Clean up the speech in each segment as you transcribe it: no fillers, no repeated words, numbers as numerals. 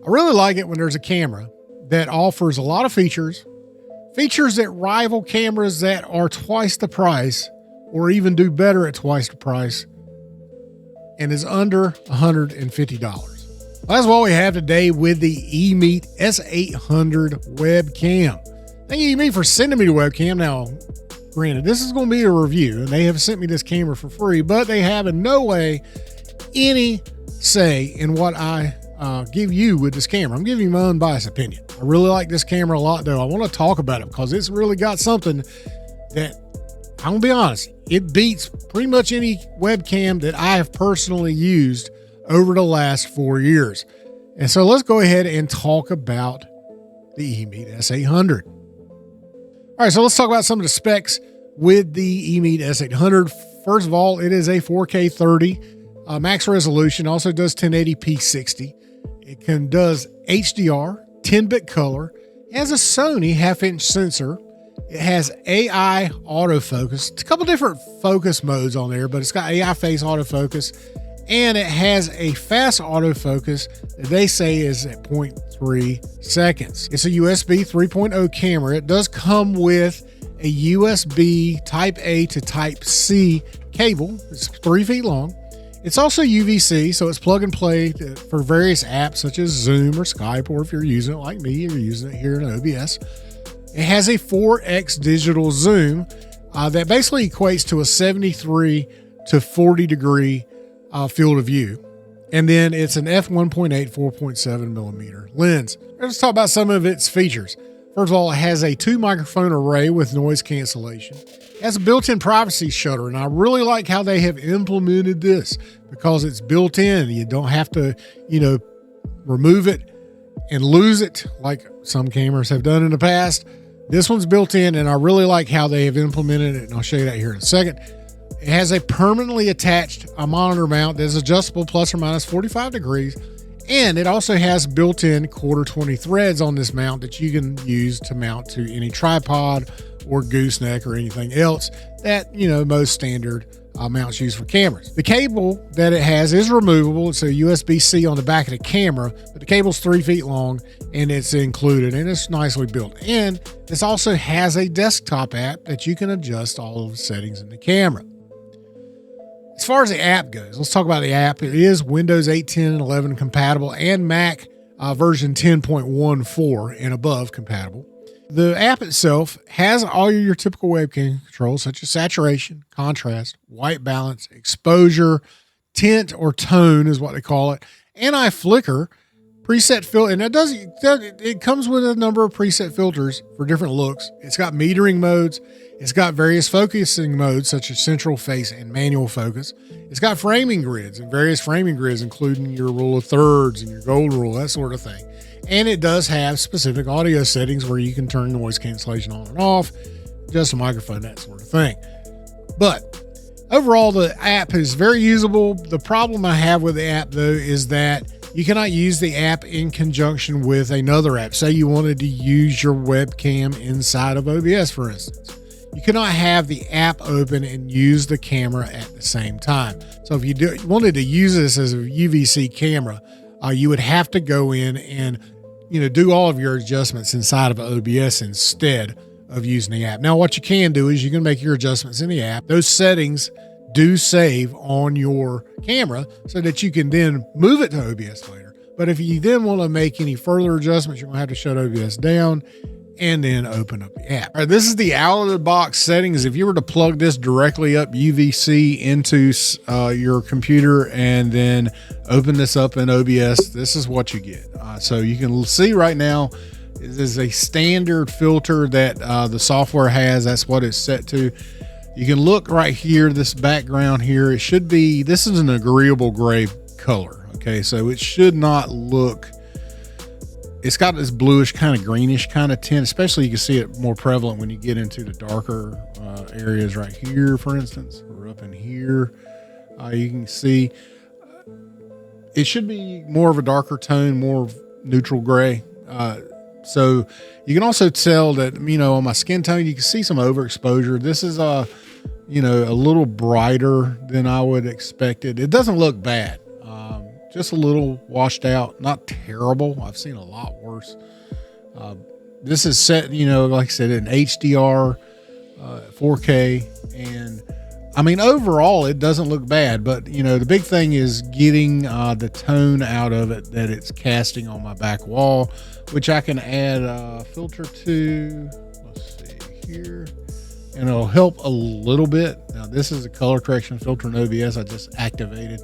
I really like it when there's a camera that offers a lot of features that rival cameras that are twice the price or even do better at twice the price and is under $150. Well, that's what we have today with the EMEET S800 webcam. Thank you, EMEET, for sending me the webcam. Now, granted, this is going to be a review, and they have sent me this camera for free, but they have in no way any say in what I give you with this camera. I'm giving you my unbiased opinion. I really like this camera a lot, though. I want to talk about it because it's really got something that, I'm going to be honest, it beats pretty much any webcam that I have personally used over the last 4 years. And so let's go ahead and talk about the EMEET S800. All right, so let's talk about some of the specs with the EMEET S800. First of all, it is a 4K 30 max resolution, also does 1080p 60. It does HDR, 10-bit color, it has a Sony half-inch sensor. It has AI autofocus. It's a couple different focus modes on there, but it's got AI face autofocus, and it has a fast autofocus that they say is at 0.3 seconds. It's a USB 3.0 camera. It does come with a USB Type A to Type C cable. It's 3 feet long. It's also UVC, so it's plug and play for various apps such as Zoom or Skype, or if you're using it like me, you're using it here in OBS. It has a 4x digital zoom that basically equates to a 73 to 40 degree field of view. And then it's an f1.8 4.7 millimeter lens. Let's talk about some of its features. First of all, it has a 2 microphone array with noise cancellation. It has a built-in privacy shutter, and I really like how they have implemented this because it's built in. You don't have to, remove it and lose it like some cameras have done in the past. This one's built in, and I really like how they have implemented it, and I'll show you that here in a second. It has a permanently attached monitor mount that is adjustable plus or minus 45 degrees. And it also has built-in 1/4 threads on this mount that you can use to mount to any tripod or gooseneck or anything else that, most standard mounts use for cameras. The cable that it has is removable. It's a USB-C on the back of the camera, but the cable's 3 feet long and it's included, and it's nicely built. And this also has a desktop app that you can adjust all of the settings in the camera. As far as the app goes, let's talk about the app. It is Windows 8, 10, and 11 compatible, and Mac version 10.14 and above compatible. The app itself has all your typical webcam controls, such as saturation, contrast, white balance, exposure, tint or tone is what they call it, anti-flicker, preset filter, and it comes with a number of preset filters for different looks. It's got metering modes. It's got various focusing modes such as central face and manual focus. It's got framing grids and various framing grids, including your rule of thirds and your gold rule, that sort of thing. And it does have specific audio settings where you can turn noise cancellation on and off, adjust the microphone, that sort of thing. But overall, the app is very usable. The problem I have with the app, though, is that you cannot use the app in conjunction with another app. Say you wanted to use your webcam inside of OBS, for instance. You cannot have the app open and use the camera at the same time. So if you wanted to use this as a UVC camera, you would have to go in and do all of your adjustments inside of OBS instead of using the app. Now, what you can do is you can make your adjustments in the app. Those settings do save on your camera so that you can then move it to OBS later. But if you then want to make any further adjustments, you're going to have to shut OBS down and then open up the app. All right, this is the out-of-the-box settings. If you were to plug this directly up UVC into your computer and then open this up in OBS, this is what you get. So you can see right now, this is a standard filter that the software has. That's what it's set to. You can look right here, this background here. It should be, this is an agreeable gray color. Okay, so it should not look, it's got this bluish kind of greenish kind of tint, especially you can see it more prevalent when you get into the darker areas right here, for instance, or up in here. You can see it should be more of a darker tone, more neutral gray. So you can also tell that, on my skin tone, you can see some overexposure. This is a little brighter than I would expect it. It doesn't look bad. just a little washed out, not terrible. I've seen a lot worse. This is set, you know, like I said, in HDR, 4K, and I mean, overall, it doesn't look bad, but you know, the big thing is getting the tone out of it that it's casting on my back wall, which I can add a filter to. Let's see here, and it'll help a little bit. Now, this is a color correction filter in OBS I just activated,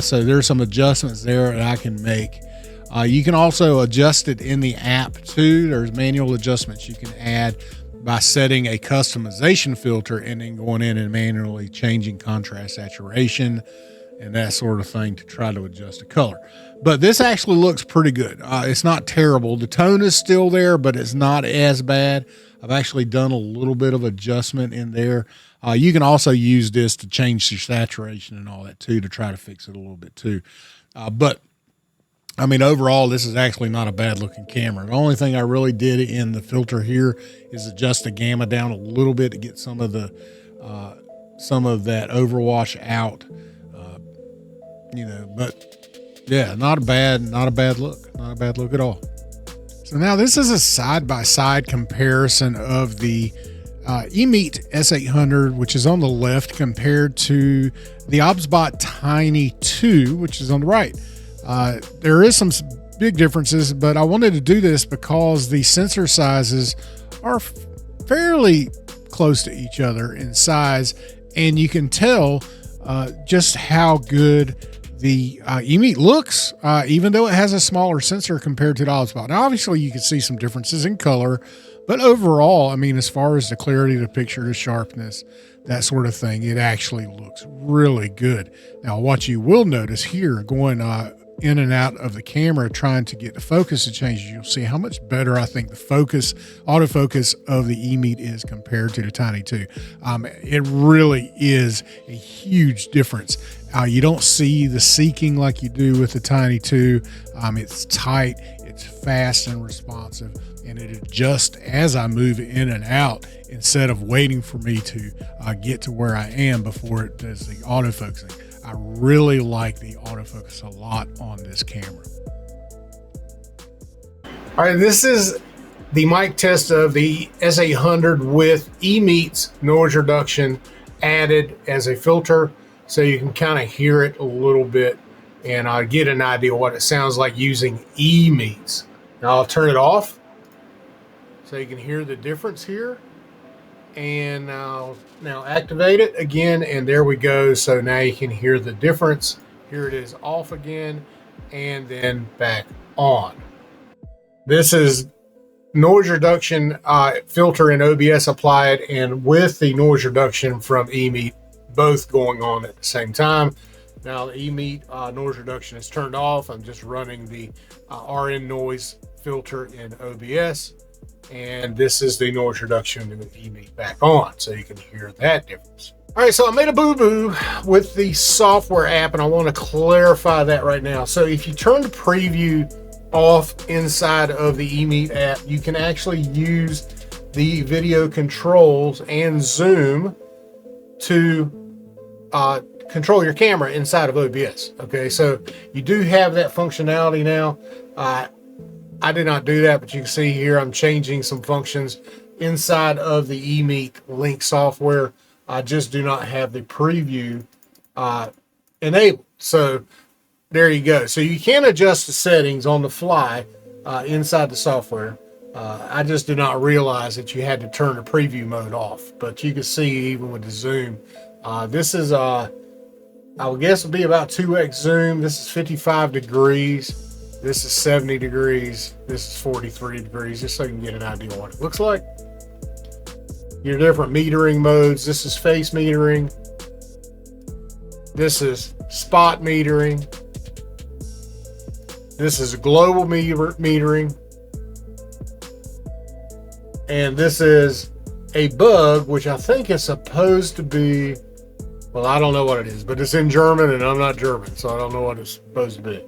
so there's some adjustments there that I can make. You can also adjust it in the app too. There's manual adjustments you can add by setting a customization filter and then going in and manually changing contrast, saturation, and that sort of thing to try to adjust the color. But this actually looks pretty good. It's not terrible. The tone is still there, but it's not as bad. I've actually done a little bit of adjustment in there. You can also use this to change the saturation and all that too, to try to fix it a little bit too. But I mean, overall, this is actually not a bad looking camera. The only thing I really did in the filter here is adjust the gamma down a little bit to get some of that overwash out, you know, but yeah, not a bad look, not a bad look at all. So now this is a side-by-side comparison of the EMEET S800, which is on the left, compared to the OBSBot Tiny 2, which is on the right. There is some big differences, but I wanted to do this because the sensor sizes are fairly close to each other in size, and you can tell just how good the EMEET looks, even though it has a smaller sensor compared to the OBSBot. Now, obviously, you can see some differences in color, but overall, I mean, as far as the clarity of the picture, the sharpness, that sort of thing, it actually looks really good. Now, what you will notice here, going in and out of the camera trying to get the focus to change, you'll see how much better I think the autofocus of the EMEET is compared to the Tiny 2. It really is a huge difference. You don't see the seeking like you do with the Tiny 2. It's tight, it's fast and responsive, and it adjusts as I move in and out instead of waiting for me to get to where I am before it does the autofocusing. I really like the autofocus a lot on this camera. All right, this is the mic test of the S800 with EMEET's noise reduction added as a filter, so you can kind of hear it a little bit and get an idea what it sounds like using EMEET's. Now I'll turn it off so you can hear the difference here. And now activate it again, and there we go. So now you can hear the difference. Here it is off again, and then back on. This is noise reduction filter in OBS applied, and with the noise reduction from EMEET, both going on at the same time. Now the EMEET noise reduction is turned off. I'm just running the RN noise filter in OBS. And this is the noise reduction with EMEET back on, so you can hear that difference. All right, so I made a boo-boo with the software app, and I want to clarify that right now. So if you turn the preview off inside of the EMEET app, you can actually use the video controls and zoom to control your camera inside of OBS. Okay, so you do have that functionality now. I did not do that, but you can see here I'm changing some functions inside of the EMEET link software. I just do not have the preview enabled. So there you go. So you can adjust the settings on the fly inside the software. I just did not realize that you had to turn the preview mode off, but you can see even with the zoom, this is I would guess it'll be about 2x zoom. This is 55 degrees. This is 70 degrees. This is 43 degrees, just so you can get an idea of what it looks like. Your different metering modes. This is face metering. This is spot metering. This is global metering. And this is a bug, which I think is supposed to be, well, I don't know what it is, but it's in German and I'm not German, so I don't know what it's supposed to be.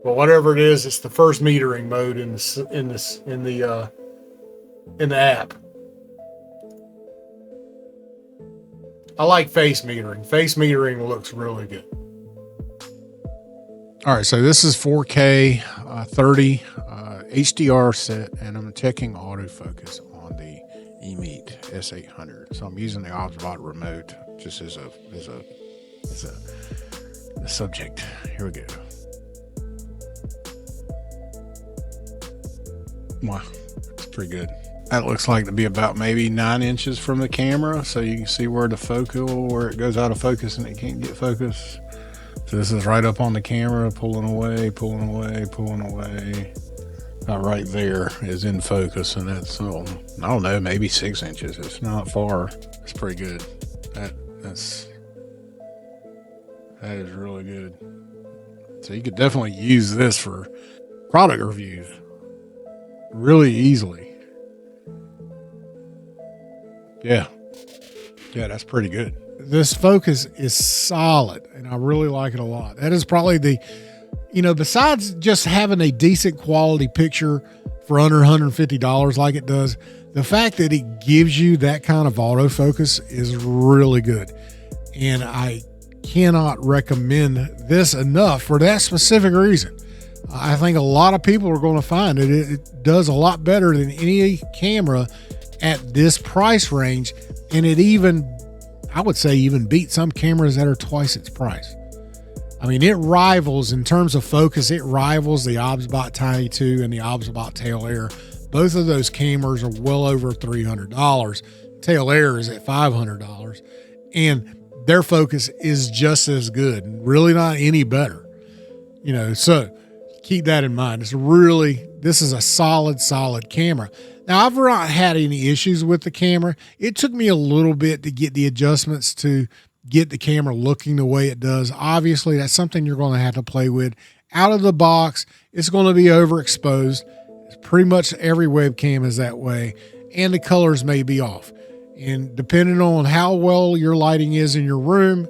But whatever it is, it's the first metering mode in the app. I like face metering. Face metering looks really good. All right, so this is 4K 30 HDR set, and I'm checking autofocus on the EMEET S800. So I'm using the OBS remote just as a subject. Here we go. Wow, it's pretty good. That looks like to be about maybe 9 inches from the camera, so you can see where the focal, where it goes out of focus and it can't get focus. So this is right up on the camera, pulling away, pulling away, pulling away. About right there is in focus, and that's, I don't know, maybe 6 inches. It's not far. It's pretty good. That is really good. So you could definitely use this for product reviews really easily. Yeah, that's pretty good. This focus is solid, and I really like it a lot. That is probably the, besides just having a decent quality picture for under $150 like it does, the fact that it gives you that kind of autofocus is really good. And I cannot recommend this enough for that specific reason. I think a lot of people are going to find that it does a lot better than any camera at this price range. And it even, I would say, even beat some cameras that are twice its price. I mean, it rivals in terms of focus. It rivals the OBS Tiny 2 and the OBS Tail Air. Both of those cameras are well over $300. Tail Air is at $500, and their focus is just as good, really not any better. So keep that in mind. This is a solid camera. Now, I've not had any issues with the camera. It took me a little bit to get the adjustments to get the camera looking the way it does. Obviously, that's something you're going to have to play with. Out of the box, it's going to be overexposed. Pretty much every webcam is that way, and the colors may be off. And depending on how well your lighting is in your room,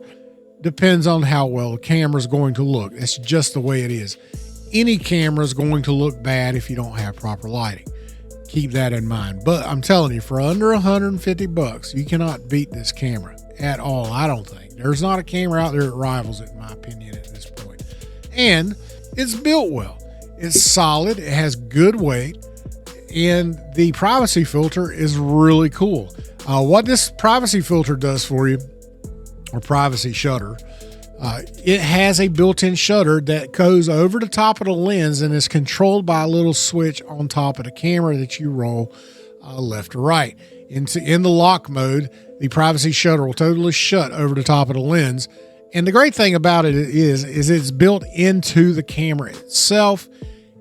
depends on how well the camera's going to look. It's just the way it is. Any camera is going to look bad if you don't have proper lighting. Keep that in mind. But I'm telling you, for under $150, you cannot beat this camera at all. I don't think there's not a camera out there that rivals it, in my opinion, at this point. And it's built well. It's solid. It has good weight, and the privacy filter is really cool. What this privacy filter does for you, or privacy shutter, it has a built-in shutter that goes over the top of the lens and is controlled by a little switch on top of the camera that you roll left or right. In the lock mode, the privacy shutter will totally shut over the top of the lens. And the great thing about it is it's built into the camera itself,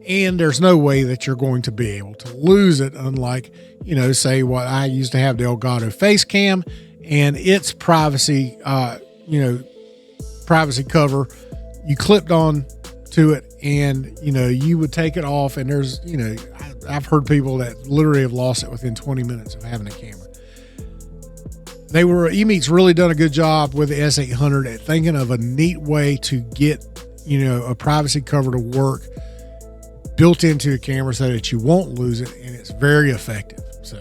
and there's no way that you're going to be able to lose it, unlike, say what I used to have, the Elgato face cam, and its privacy, privacy cover, you clipped on to it, and you would take it off, and there's I've heard people that literally have lost it within 20 minutes of having a camera. EMEET's really done a good job with the S800 at thinking of a neat way to get a privacy cover to work built into a camera so that you won't lose it, and it's very effective. So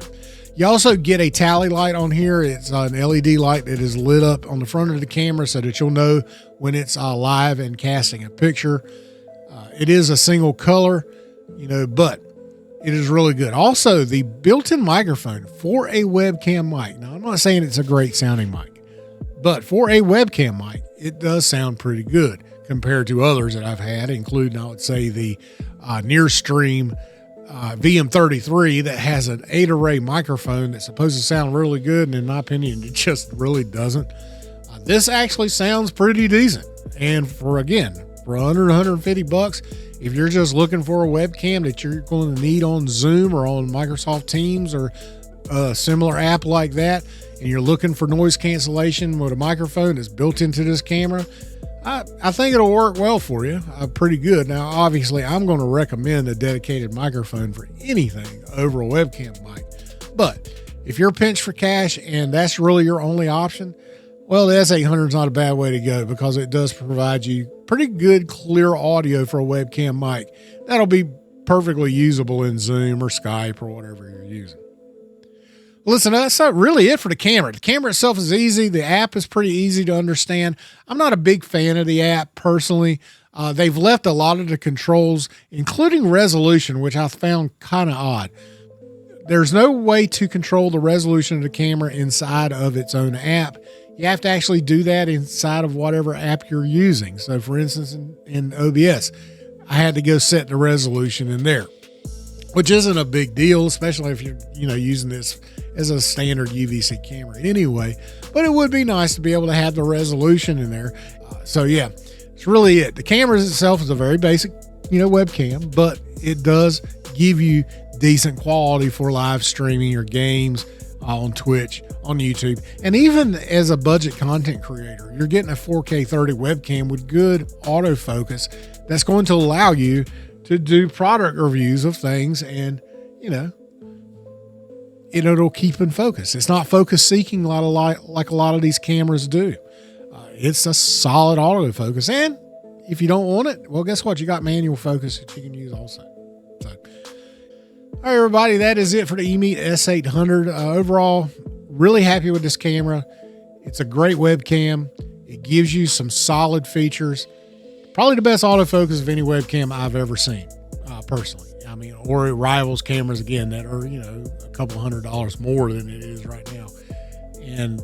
you also get a tally light on here. It's an LED light that is lit up on the front of the camera so that you'll know when it's live and casting a picture. It is a single color, but it is really good. Also, the built-in microphone for a webcam mic. Now, I'm not saying it's a great sounding mic, but for a webcam mic, it does sound pretty good compared to others that I've had, including, I would say, the Nearstream VM33 that has an 8-array microphone that's supposed to sound really good, and in my opinion, it just really doesn't. This actually sounds pretty decent, and for under $150, if you're just looking for a webcam that you're going to need on Zoom or on Microsoft Teams or a similar app like that, and you're looking for noise cancellation with a microphone that's built into this camera, I think it'll work well for you. Pretty good. Now, obviously, I'm going to recommend a dedicated microphone for anything over a webcam mic. But if you're pinched for cash and that's really your only option, well, the S800 is not a bad way to go, because it does provide you pretty good, clear audio for a webcam mic. That'll be perfectly usable in Zoom or Skype or whatever you're using. Listen, that's not really it for the camera. The camera itself is easy. The app is pretty easy to understand. I'm not a big fan of the app personally. They've left a lot of the controls, including resolution, which I found kind of odd. There's no way to control the resolution of the camera inside of its own app. You have to actually do that inside of whatever app you're using. So for instance, in OBS, I had to go set the resolution in there, which isn't a big deal, especially if you're, using this as a standard UVC camera anyway, but it would be nice to be able to have the resolution in there. So yeah, it's really it. The camera itself is a very basic, webcam, but it does give you decent quality for live streaming your games on Twitch, on YouTube. And even as a budget content creator, you're getting a 4K 30 webcam with good autofocus that's going to allow you to do product reviews of things, and it'll keep in focus. It's not focus seeking like a lot of these cameras do. It's a solid autofocus, and if you don't want it, well, guess what? You got manual focus that you can use also. So, all right, everybody, that is it for the EMEET S800. Overall, really happy with this camera. It's a great webcam. It gives you some solid features. Probably the best autofocus of any webcam I've ever seen, personally. I mean, or it rivals cameras, again, that are, a couple $100 more than it is right now. And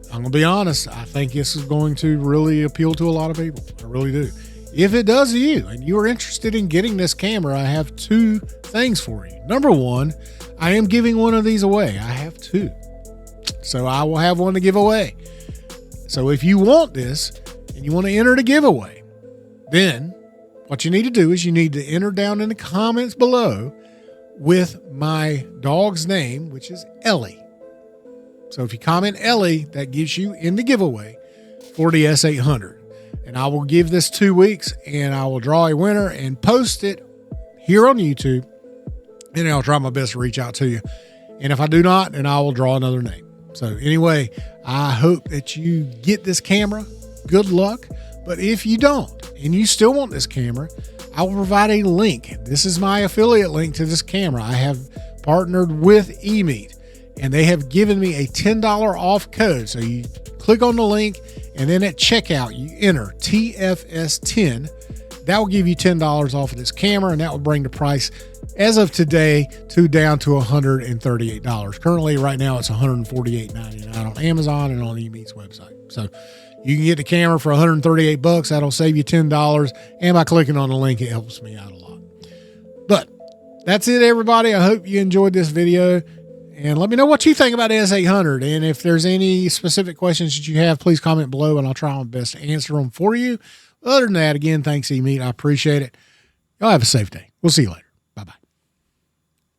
I'm going to be honest, I think this is going to really appeal to a lot of people. I really do. If it does to you and you are interested in getting this camera, I have two things for you. Number one, I am giving one of these away. I have two. So I will have one to give away. So if you want this and you want to enter the giveaway, then what you need to do is you need to enter down in the comments below with my dog's name, which is Ellie. So if you comment Ellie, that gives you in the giveaway for the S800. And I will give this 2 weeks, and I will draw a winner and post it here on YouTube. And I'll try my best to reach out to you. And if I do not, then I will draw another name. So anyway, I hope that you get this camera. Good luck. But if you don't, and you still want this camera, I will provide a link. This is my affiliate link to this camera. I have partnered with EMEET, and they have given me a $10 off code. So you click on the link, and then at checkout, you enter TFS10. That will give you $10 off of this camera, and that will bring the price as of today down to $138. Currently, right now, it's $148.99 on Amazon and on EMEET's website. So you can get the camera for $138. That'll save you $10. And by clicking on the link, it helps me out a lot. But that's it, everybody. I hope you enjoyed this video. And let me know what you think about the S800. And if there's any specific questions that you have, please comment below, and I'll try my best to answer them for you. Other than that, again, thanks, EMEET. I appreciate it. Y'all have a safe day. We'll see you later.